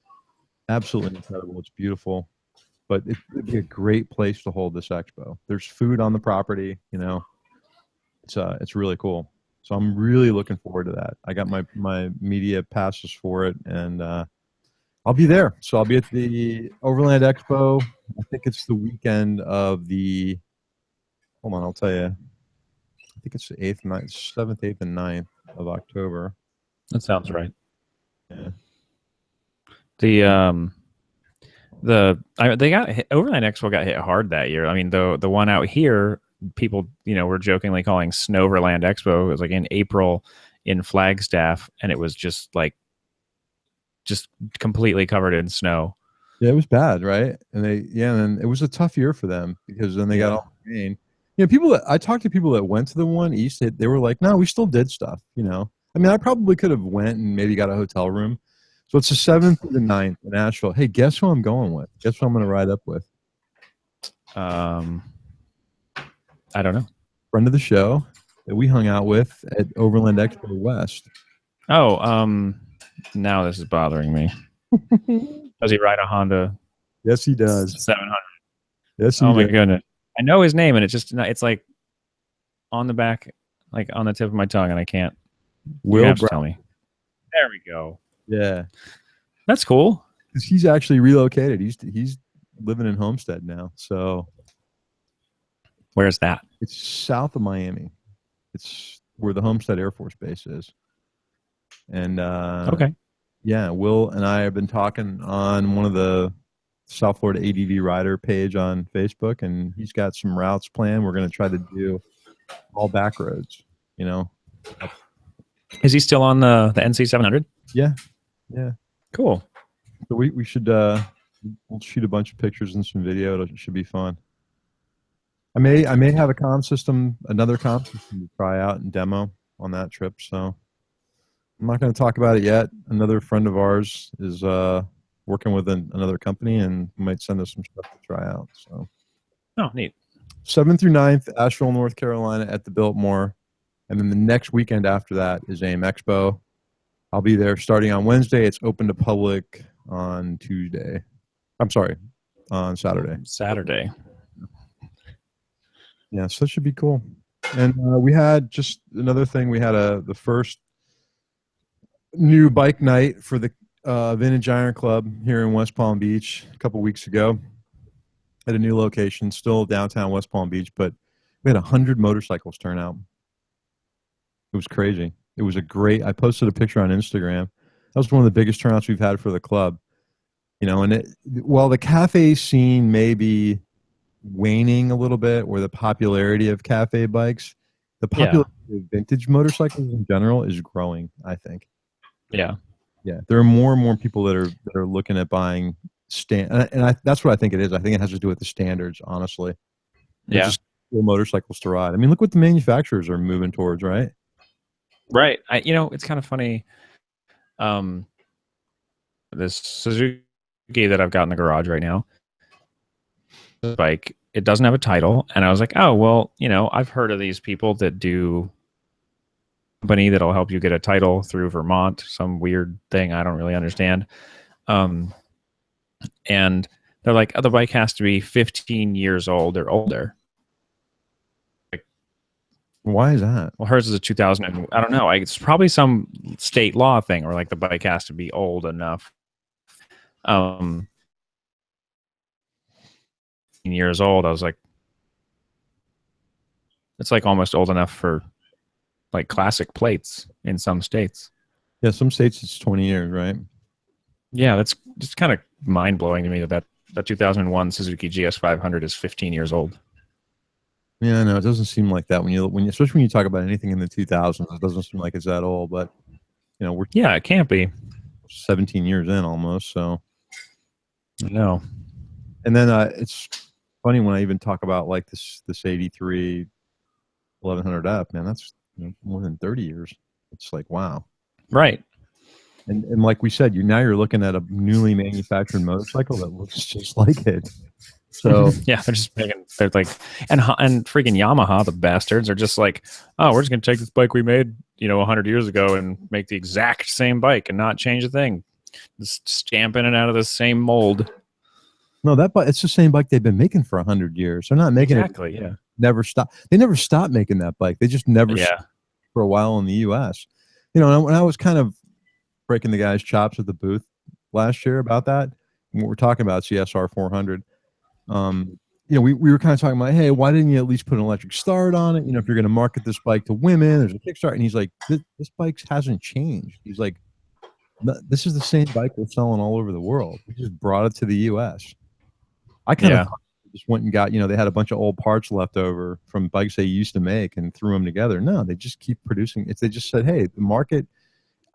Absolutely incredible. It's beautiful, but it'd be a great place to hold this expo. There's food on the property. You know, it's really cool. So I'm really looking forward to that. I got my media passes for it, and I'll be there. So I'll be at the Overland Expo. I think it's the weekend of the. Hold on, I'll tell you. I think it's the 8th, 9th, 7th, 8th, and 9th of October. That sounds right. Yeah. They got hit, Overland Expo got hit hard that year. I mean, the one out here, people were jokingly calling Snowverland Expo. It was like in April in Flagstaff, and it was just completely covered in snow. Yeah, it was bad, right? And it was a tough year for them because then they got all the rain. I talked to people that went to the one east. They were like, "No, we still did stuff." I mean, I probably could have went and maybe got a hotel room. So it's the 7th to the 9th in Asheville. Hey, guess who I'm going with? Guess who I'm going to ride up with? I don't know. Friend of the show that we hung out with at Overland Expo West. Oh, now this is bothering me. Does he ride a Honda? Yes, he does. 700. Yes, he oh my does. goodness. I know his name, and it's like on the back, like on the tip of my tongue, and I can't. Will you have to Brown. tell me. There we go. Yeah, that's cool. Because he's actually relocated. He's living in Homestead now. So where's that? It's south of Miami. It's where the Homestead Air Force Base is. And okay. Yeah, Will and I have been talking on one of the South Florida ADV Rider page on Facebook, and he's got some routes planned. We're going to try to do all back roads, Is he still on the NC 700? Yeah. Cool. So we should we'll shoot a bunch of pictures and some video. It should be fun. I may have another comm system to try out and demo on that trip. So I'm not going to talk about it yet. Another friend of ours is working with another company and might send us some stuff to try out. So, neat. 7th through 9th, Asheville, North Carolina at the Biltmore. And then the next weekend after that is AIM Expo. I'll be there starting on Wednesday. It's open to public on Tuesday. I'm sorry, on Saturday. Saturday. Yeah, so that should be cool. And we had just another thing. We had the first new bike night for the Vintage Iron Club here in West Palm Beach a couple weeks ago at a new location, still downtown West Palm Beach, but we had 100 motorcycles turn out. It was crazy. It was I posted a picture on Instagram. That was one of the biggest turnouts we've had for the club. And while the cafe scene may be waning a little bit, or the popularity of cafe bikes, the popularity of vintage motorcycles in general is growing, I think. Yeah. There are more and more people that are looking at buying that's what I think it is. I think it has to do with the standards, honestly. They're just cool motorcycles to ride. I mean, look what the manufacturers are moving towards, right? Right. It's kind of funny. This Suzuki that I've got in the garage right now, bike, it doesn't have a title, and I was like, oh well, I've heard of these people that do company that'll help you get a title through Vermont, some weird thing I don't really understand. And they're like, oh, the bike has to be 15 years old or older. Like, why is that? Well, hers is a 2000. I don't know. It's probably some state law thing, or like the bike has to be old enough. years old. I was like, it's like almost old enough for like classic plates in some states. Yeah, some states it's 20 years, right? Yeah, that's just kind of mind blowing to me that 2001 Suzuki GS500 is 15 years old. Yeah, I know. It doesn't seem like that especially when you talk about anything in the 2000s. It doesn't seem like it's that old, but it can't be 17 years in almost. So I know. And then it's funny when I even talk about like this 83 1100F, man. That's more than 30 years. It's like, wow. Right. And like we said, you're looking at a newly manufactured motorcycle that looks just like it. So Yeah, they're just making. They're like, and freaking Yamaha, the bastards, are just like, oh, we're just gonna take this bike we made, 100 years ago, and make the exact same bike and not change a thing. Just stamping it out of the same mold. no, that bike, it's the same bike they've been making for 100 years. They're not making it. Exactly. Yeah. Never stop. They never stopped making that bike. They just never stopped Yeah. for a while in the U.S. And when I was kind of breaking the guy's chops at the booth last year about that, and what we're talking about CSR 400. We were kind of talking about, hey, why didn't you at least put an electric start on it? If you're going to market this bike to women, there's a Kickstart. And he's like, this bike hasn't changed. He's like, this is the same bike we're selling all over the world. We just brought it to the U.S. I kind of Yeah. thought they just went and got, they had a bunch of old parts left over from bikes they used to make and threw them together. No, they just keep producing. They just said, hey, the market,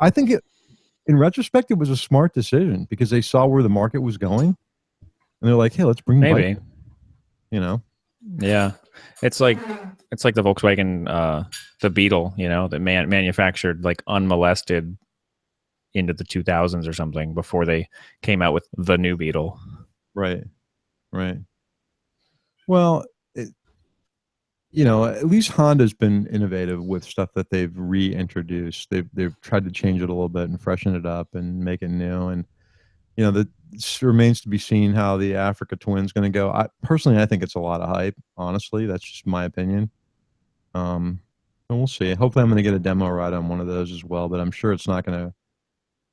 I think in retrospect, it was a smart decision because they saw where the market was going. And they're like, hey, let's bring Maybe. bike, Yeah. It's like the Volkswagen, the Beetle, that manufactured like unmolested into the 2000s or something before they came out with the new Beetle. Right. Right. Well, at least Honda's been innovative with stuff that they've reintroduced. They've tried to change it a little bit and freshen it up and make it new. And that remains to be seen how the Africa Twin's going to go. I think it's a lot of hype. Honestly, that's just my opinion. And we'll see. Hopefully, I'm going to get a demo ride on one of those as well. But I'm sure it's not going to.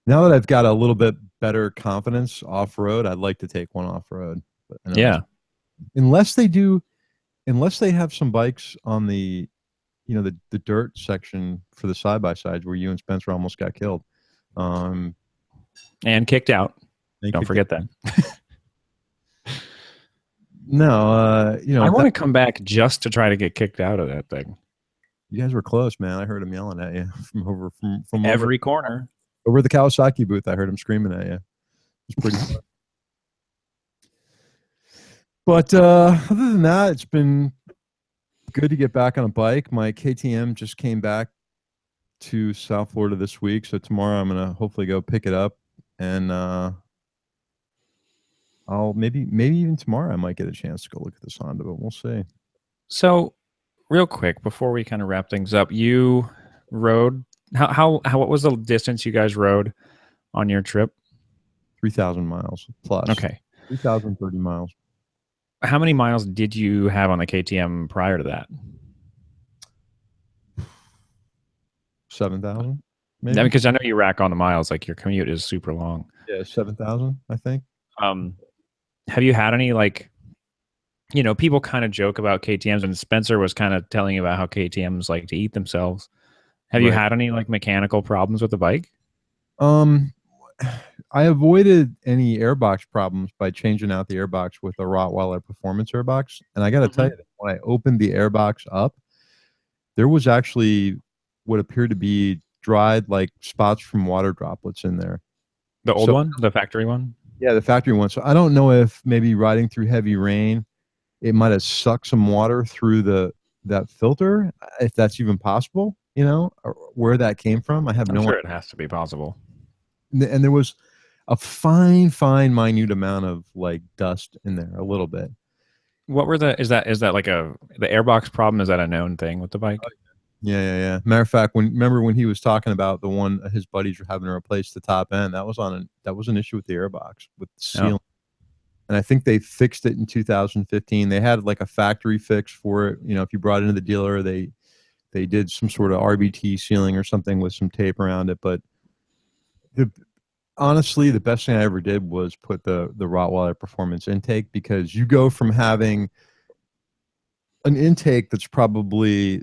Now that I've got a little bit better confidence off road, I'd like to take one off road. Yeah. Unless they have some bikes on the the dirt section for the side by sides where you and Spencer almost got killed, and kicked out. Don't forget that. No, I want to come back just to try to get kicked out of that thing. You guys were close, man. I heard him yelling at you from every corner over the Kawasaki booth. I heard him screaming at you. It's pretty fun. But other than that, it's been good to get back on a bike. My KTM just came back to South Florida this week, so tomorrow I'm gonna hopefully go pick it up, and I'll maybe even tomorrow I might get a chance to go look at this Honda, but we'll see. So, real quick before we kind of wrap things up, you rode how what was the distance you guys rode on your trip? 3,000 miles plus. Okay, 3,030 miles. How many miles did you have on the KTM prior to that? 7,000. Yeah, because I know you rack on the miles. Like your commute is super long. Yeah, 7,000, I think. Have you had any people kind of joke about KTMs, and Spencer was kind of telling you about how KTMs like to eat themselves. Have you had any like mechanical problems with the bike? I avoided any airbox problems by changing out the airbox with a Rottweiler Performance airbox. And I got to tell you, when I opened the airbox up, there was actually what appeared to be dried like spots from water droplets in there. The old one, the factory one? Yeah, the factory one. So I don't know if maybe riding through heavy rain, it might have sucked some water through that filter, if that's even possible, or where that came from. I have no idea. Sure, it has to be possible. And there was a fine minute amount of like dust in there, a little bit. What were is that like the airbox problem? Is that a known thing with the bike? Yeah. Matter of fact, remember when he was talking about the one his buddies were having to replace the top end, that was an issue with the airbox, with the sealing. Oh. And I think they fixed it in 2015. They had like a factory fix for it. If you brought it into the dealer, they did some sort of RBT sealing or something with some tape around it. But honestly, the best thing I ever did was put the Rottweiler Performance intake, because you go from having an intake that's probably,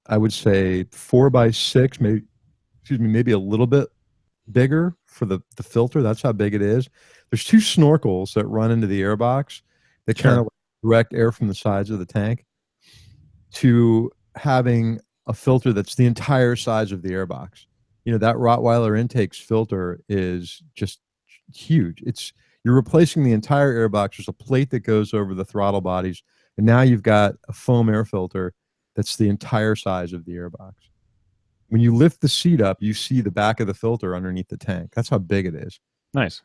I would say 4x6, maybe a little bit bigger for the filter. That's how big it is. There's two snorkels that run into the airbox that kind of direct air from the sides of the tank, to having a filter that's the entire size of the airbox. That Rottweiler intake's filter is just huge. You're replacing the entire airbox. There's a plate that goes over the throttle bodies, and now you've got a foam air filter that's the entire size of the airbox. When you lift the seat up, you see the back of the filter underneath the tank. That's how big it is. Nice.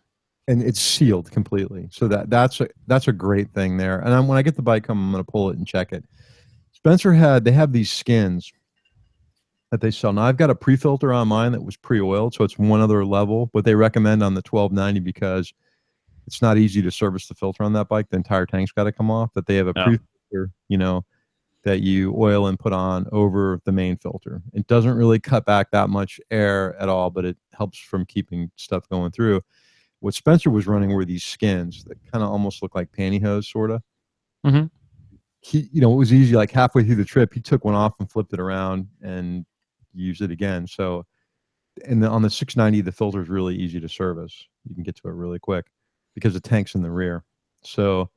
and it's sealed completely. So that's a great thing there. And when I get the bike home, I'm going to pull it and check it. They have these skins that they sell. Now I've got a pre-filter on mine that was pre-oiled, so it's one other level. But they recommend on the 1290 because it's not easy to service the filter on that bike. The entire tank's got to come off. That they have a Oh. pre-filter, that you oil and put on over the main filter. It doesn't really cut back that much air at all, but it helps from keeping stuff going through. What Spencer was running were these skins that kind of almost look like pantyhose, sort of. Mm-hmm. It was easy. Like halfway through the trip, he took one off and flipped it around and used it again. So, on the 690, the filter is really easy to service. You can get to it really quick because the tank's in the rear. So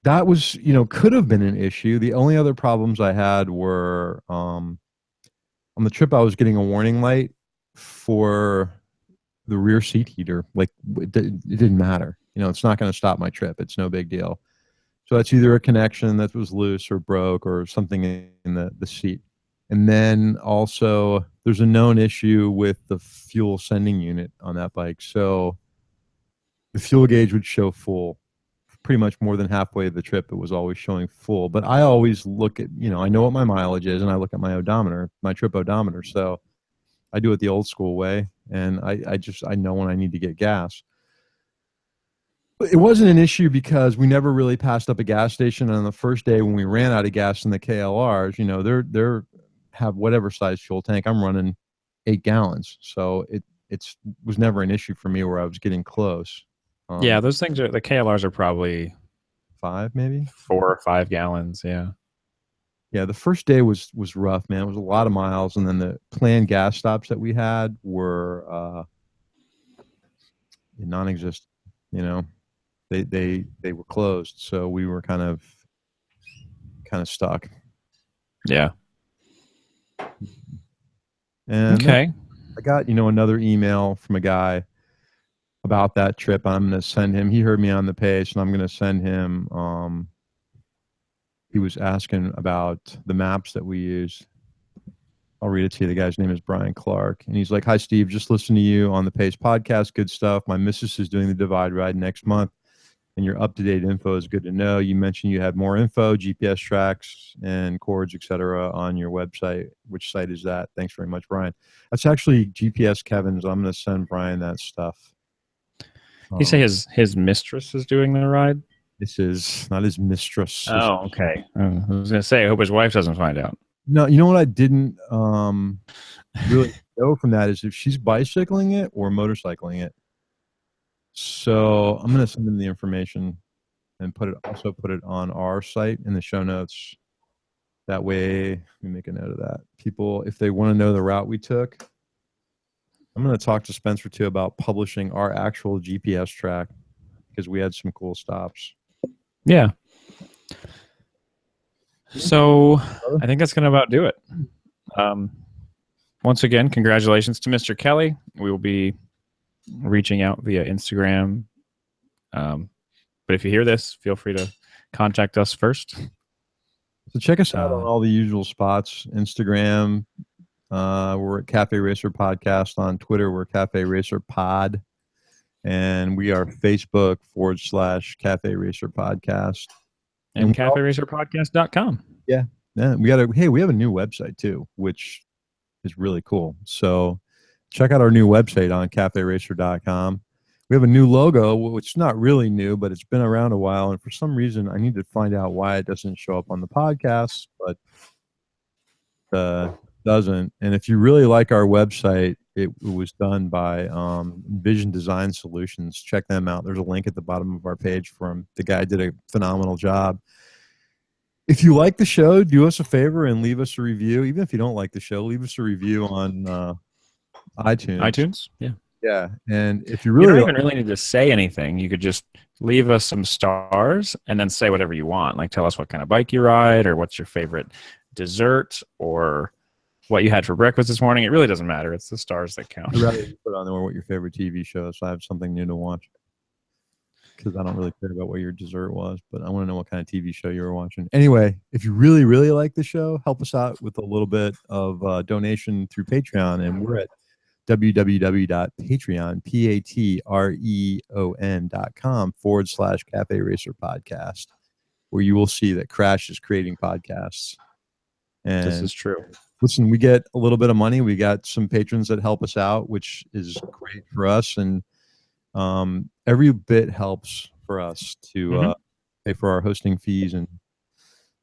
that was, could have been an issue. The only other problems I had were on the trip, I was getting a warning light for the rear seat heater. Like it didn't matter. It's not going to stop my trip. It's no big deal. So that's either a connection that was loose or broke or something in the seat. And then also there's a known issue with the fuel sending unit on that bike. So the fuel gauge would show full. Pretty much more than halfway of the trip, it was always showing full. But I always look at, I know what my mileage is, and I look at my odometer, my trip odometer. So I do it the old school way, and I know when I need to get gas. But it wasn't an issue because we never really passed up a gas station. And on the first day when we ran out of gas in the KLRs, they're have whatever size fuel tank. I'm running 8 gallons, so it was never an issue for me where I was getting close. Yeah, those things the KLRs are probably 5, maybe 4 or 5 gallons. Yeah. Yeah, the first day was rough, man. It was a lot of miles, and then the planned gas stops that we had were non-existent. They were closed, so we were kind of stuck. Yeah. And okay, I got another email from a guy about that trip. I'm going to send him. He heard me on the page, and I'm going to send him. He was asking about the maps that we use. I'll read it to you. The guy's name is Brian Clark. And he's like, "Hi, Steve. Just listen to you on the Pace podcast. Good stuff. My missus is doing the Divide Ride next month, and your up-to-date info is good to know. You mentioned you had more info, GPS tracks and cords, etc., on your website. Which site is that? Thanks very much, Brian." That's actually GPS Kevin's. I'm going to send Brian that stuff. You say his mistress is doing the ride? This is not his mistress. Oh, okay. I was going to say, I hope his wife doesn't find out. No, you know what I didn't really know from that is if she's bicycling it or motorcycling it. So I'm going to send him the information and put it on our site in the show notes. That way, let me make a note of that. People, if they want to know the route we took, I'm going to talk to Spencer too about publishing our actual GPS track because we had some cool stops. Yeah. So I think that's going to about do it. Once again, congratulations to Mr. Kelly. We will be reaching out via Instagram. But if you hear this, feel free to contact us first. So check us out on all the usual spots. Instagram, we're at Cafe Racer Podcast. On Twitter, we're Cafe Racer Pod. And we are Facebook / Cafe Racer Podcast. And CafeRacerPodcast.com. Yeah. We have a new website too, which is really cool. So check out our new website on CafeRacer.com. We have a new logo, which is not really new, but it's been around a while. And for some reason, I need to find out why it doesn't show up on the podcast, but doesn't. And if you really like our website, it was done by Vision Design Solutions. Check them out. There's a link at the bottom of our page from the guy did a phenomenal job. If you like the show, do us a favor and leave us a review. Even if you don't like the show, leave us a review on iTunes. iTunes? Yeah. Yeah. And if you don't really even really need to say anything. You could just leave us some stars and then say whatever you want. Like tell us what kind of bike you ride or what's your favorite dessert or what you had for breakfast this morning. It really doesn't matter. It's the stars that count. I'd rather you put on there what your favorite TV show is so I have something new to watch. Because I don't really care about what your dessert was, but I want to know what kind of TV show you were watching. Anyway, if you really, really like the show, help us out with a little bit of donation through Patreon. And we're at www.patreon.com/Cafe Racer Podcast, where you will see that Crash is creating podcasts. This And is true. listen, we get a little bit of money. We got some patrons that help us out, which is great for us. And every bit helps for us to pay for our hosting fees. And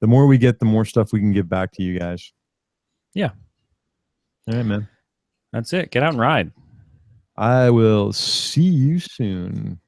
the more we get, the more stuff we can give back to you guys. Yeah. All right, man. That's it. Get out and ride. I will see you soon.